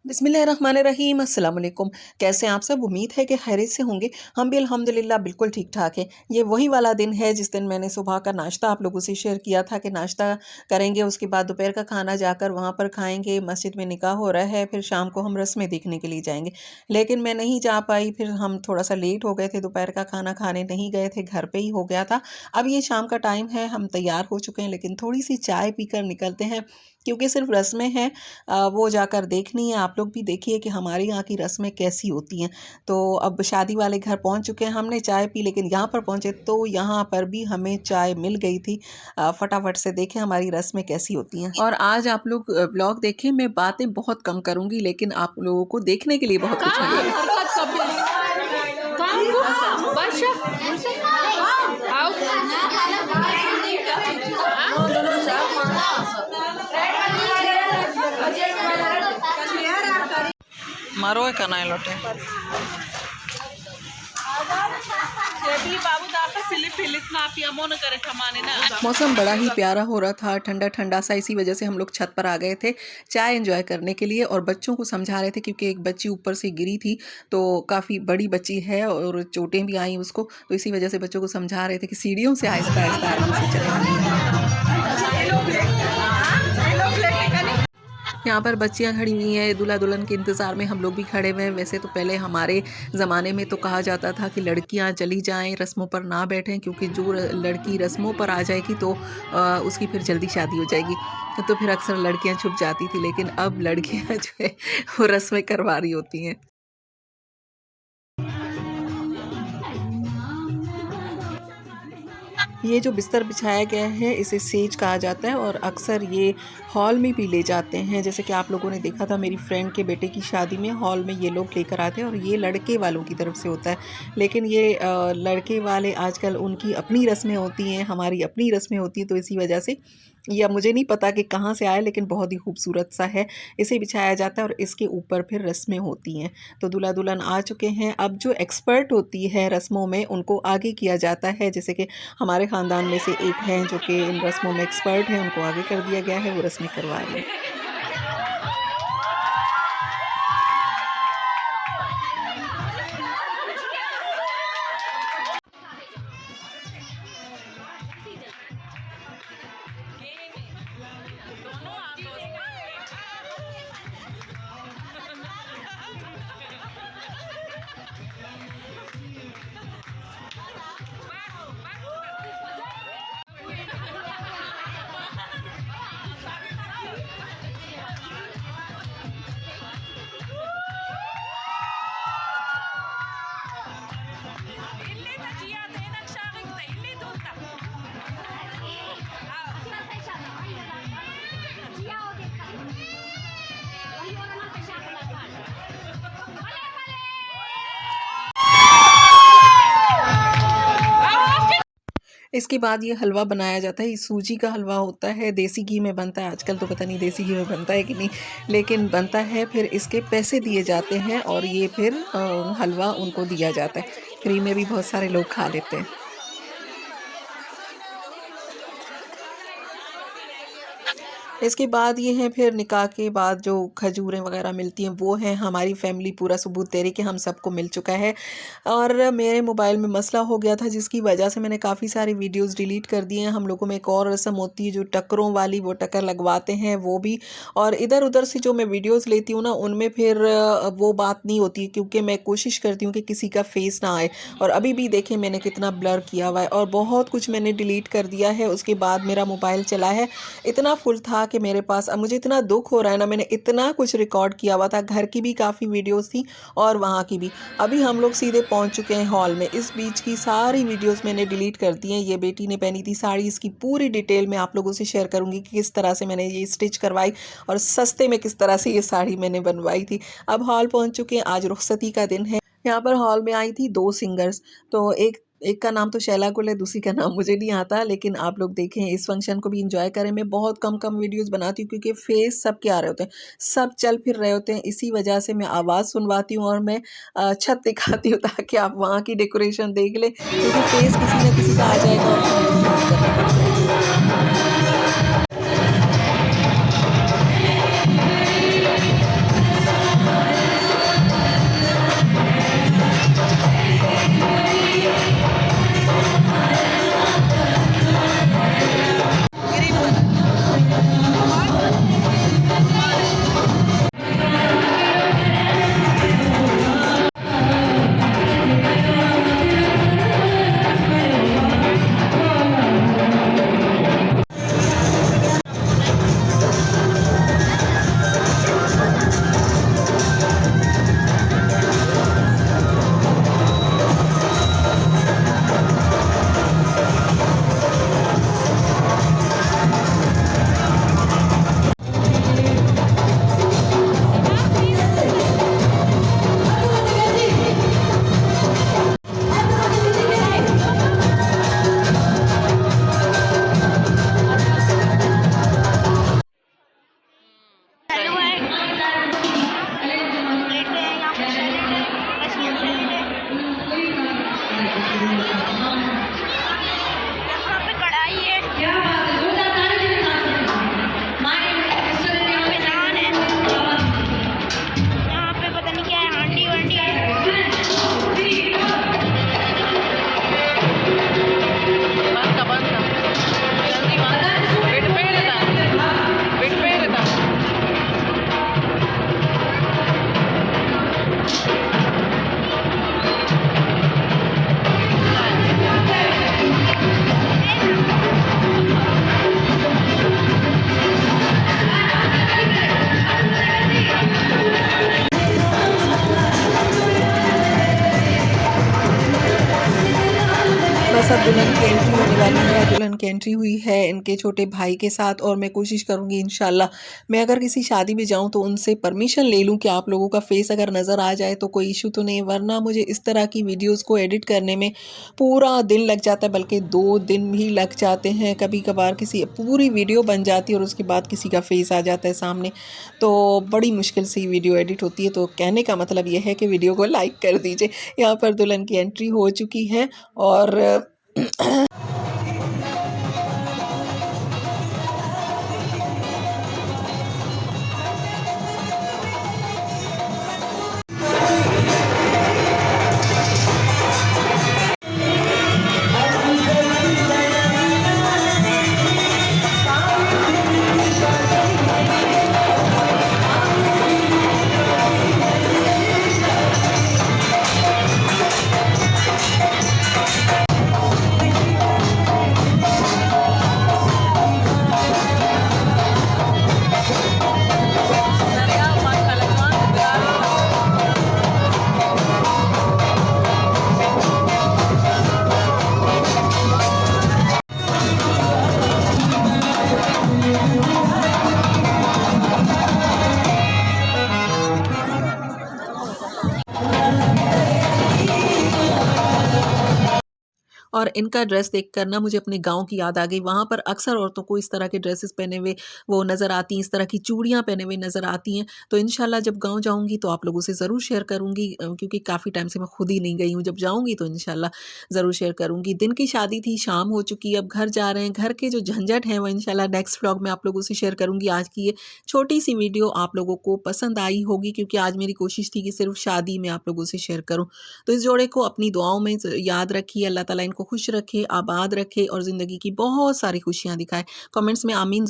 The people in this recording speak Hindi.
बिस्मिल्लाहिर्रहमानिर्रहीम, अस्सलाम वालेकुम। कैसे हैं आप सब? उम्मीद है कि खैरियत से होंगे। हम भी अल्हम्दुलिल्लाह बिल्कुल ठीक ठाक हैं। ये वही वाला दिन है जिस दिन मैंने सुबह का नाश्ता आप लोगों से शेयर किया था कि नाश्ता करेंगे, उसके बाद दोपहर का खाना जाकर वहाँ पर खाएंगे। मस्जिद में निकाह हो रहा है, फिर शाम को हम रस्में देखने के लिए जाएंगे। लेकिन मैं नहीं जा पाई, फिर हम थोड़ा सा लेट हो गए थे, दोपहर का खाना खाने नहीं गए थे, घर पे ही हो गया था। अब ये शाम का टाइम है, हम तैयार हो चुके हैं, लेकिन थोड़ी सी चाय पीकर निकलते हैं क्योंकि सिर्फ रस्में हैं, वो जाकर देखनी है। आप लोग भी देखिए कि हमारे यहाँ की रस्में कैसी होती हैं। तो अब शादी वाले घर पहुँच चुके हैं, हमने चाय पी, लेकिन यहाँ पर पहुँचे तो यहाँ पर भी हमें चाय मिल गई थी। फटाफट से देखें हमारी रस्में कैसी होती हैं। और आज आप लोग ब्लॉग देखें, मैं बातें बहुत कम करूँगी, लेकिन आप लोगों को देखने के लिए बहुत कुछ मिलेगा। मारो है कनाए लोटे मौसम बड़ा ही प्यारा हो रहा था, ठंडा ठंडा सा। इसी वजह से हम लोग छत पर आ गए थे चाय एंजॉय करने के लिए, और बच्चों को समझा रहे थे क्योंकि एक बच्ची ऊपर से गिरी थी, तो काफ़ी बड़ी बच्ची है और चोटें भी आई उसको, तो इसी वजह से बच्चों को समझा रहे थे कि सीढ़ियों से आहिस्ता आहिस्ता आराम से चलें। यहाँ पर बच्चियाँ खड़ी हुई हैं, दूल्हा दुल्हन के इंतज़ार में हम लोग भी खड़े हुए हैं। वैसे तो पहले हमारे ज़माने में तो कहा जाता था कि लड़कियाँ चली जाएं, रस्मों पर ना बैठें, क्योंकि जो लड़की रस्मों पर आ जाएगी तो उसकी फिर जल्दी शादी हो जाएगी, तो फिर अक्सर लड़कियाँ छुप जाती थी। लेकिन अब लड़कियाँ जो है वो रस्में करवा रही होती हैं। ये जो बिस्तर बिछाया गया है इसे सेज कहा जाता है, और अक्सर ये हॉल में भी ले जाते हैं। जैसे कि आप लोगों ने देखा था मेरी फ्रेंड के बेटे की शादी में, हॉल में ये लोग लेकर आते हैं, और ये लड़के वालों की तरफ से होता है। लेकिन ये लड़के वाले आजकल उनकी अपनी रस्में होती हैं, हमारी अपनी रस्में होती हैं, तो इसी वजह से या मुझे नहीं पता कि कहाँ से आया, लेकिन बहुत ही खूबसूरत सा है। इसे बिछाया जाता है और इसके ऊपर फिर रस्में होती हैं। तो दूल्हा दुल्हन आ चुके हैं। अब जो एक्सपर्ट होती है रस्मों में उनको आगे किया जाता है। जैसे कि हमारे ख़ानदान में से एक हैं जो कि इन रस्मों में एक्सपर्ट हैं, उनको आगे कर दिया गया है, वो रस्में करवा रही हैं। इसके बाद ये हलवा बनाया जाता है। ये सूजी का हलवा होता है, देसी घी में बनता है। आजकल तो पता नहीं देसी घी में बनता है कि नहीं, लेकिन बनता है। फिर इसके पैसे दिए जाते हैं और ये फिर हलवा उनको दिया जाता है। फ्री में भी बहुत सारे लोग खा लेते हैं। इसके बाद ये हैं फिर निकाह के बाद जो खजूरें वगैरह मिलती हैं वो हैं। हमारी फैमिली पूरा सबूत दे रही कि हम सबको मिल चुका है। और मेरे मोबाइल में मसला हो गया था जिसकी वजह से मैंने काफ़ी सारी वीडियोस डिलीट कर दी हैं। हम लोगों में एक और रस्म होती है जो टक्करों वाली, वो टक्कर लगवाते हैं वो भी। और इधर उधर से जो मैं वीडियोज़ लेती हूँ ना उनमें फिर वो बात नहीं होती, क्योंकि मैं कोशिश करती हूँ कि किसी का फेस ना आए। और अभी भी देखें मैंने कितना ब्लर किया हुआ है और बहुत कुछ मैंने डिलीट कर दिया है। उसके बाद मेरा मोबाइल चला है, इतना फुल था कि मेरे पास अब मुझे इतना दुख हो रहा है ना, मैंने इतना कुछ रिकॉर्ड किया हुआ था, घर की भी काफ़ी वीडियोस थी और वहाँ की भी। अभी हम लोग सीधे पहुँच चुके हैं हॉल में। इस बीच की सारी वीडियोस मैंने डिलीट कर दी हैं। ये बेटी ने पहनी थी साड़ी, इसकी पूरी डिटेल मैं आप लोगों से शेयर करूँगी कि किस तरह से मैंने ये स्टिच करवाई और सस्ते में किस तरह से ये साड़ी मैंने बनवाई थी। अब हॉल पहुँच चुके हैं, आज रुखसती का दिन है। यहाँ पर हॉल में आई थी 2 सिंगर्स, तो एक एक का नाम तो शैला गुल है, दूसरी का नाम मुझे नहीं आता, लेकिन आप लोग देखें, इस फंक्शन को भी एंजॉय करें। मैं बहुत कम वीडियोस बनाती हूँ क्योंकि फेस सबके आ रहे होते हैं, सब चल फिर रहे होते हैं, इसी वजह से मैं आवाज़ सुनवाती हूँ और मैं छत दिखाती हूँ ताकि आप वहाँ की डेकोरेशन देख लें, क्योंकि फेस किसी न किसी का आ जाएगा और फिर मुझे चेंज करना पड़ जाएगा। हेलो है, लेटे हैं यहाँ पे सैलेड है, रशियन सैलेड है। यहाँ पे कढ़ाई है, यहाँ पे नान है, यहाँ पे पता नहीं क्या है, हांडी वांडी है। बस अब दुल्हन की एंट्री होने वाली है। दुल्हन की एंट्री हुई है इनके छोटे भाई के साथ और मैं कोशिश करूंगी इंशाल्लाह, मैं अगर किसी शादी में जाऊं तो उनसे परमिशन ले लूं कि आप लोगों का फेस अगर नज़र आ जाए तो कोई इशू तो नहीं, वरना मुझे इस तरह की वीडियोस को एडिट करने में पूरा दिन लग जाता है, बल्कि 2 दिन भी लग जाते हैं। कभी कभार किसी पूरी वीडियो बन जाती है और उसके बाद किसी का फेस आ जाता है सामने, तो बड़ी मुश्किल से वीडियो एडिट होती है। तो कहने का मतलब ये है कि वीडियो को लाइक कर दीजिए। यहाँ पर दुल्हन की एंट्री हो चुकी है और और इनका ड्रेस देखकर ना मुझे अपने गाँव की याद आ गई। वहाँ पर अक्सर औरतों को इस तरह के ड्रेसेस पहने हुए वो नज़र आती हैं, इस तरह की चूड़ियाँ पहने हुए नज़र आती हैं। तो इंशाल्लाह जब गाँव जाऊँगी तो आप लोगों से ज़रूर शेयर करूँगी, क्योंकि काफ़ी टाइम से मैं खुद ही नहीं गई हूँ। जब जाऊँगी तो इंशाल्लाह ज़रूर शेयर करूँगी। दिन की शादी थी, शाम हो चुकी है, अब घर जा रहे हैं। घर के जो झंझट हैं वो इंशाल्लाह नेक्स्ट व्लॉग में आप लोगों से शेयर करूँगी। आज की ये छोटी-सी वीडियो आप लोगों को पसंद आई होगी, क्योंकि आज मेरी कोशिश थी कि सिर्फ़ शादी में आप लोगों से शेयर करूँ। तो इस जोड़े को अपनी दुआओं में याद रखिए। अल्लाह ताला इनको खुश रखे, आबाद रखे और ज़िंदगी की बहुत सारी खुशियाँ दिखाए। कमेंट्स में आमीन ज़रूर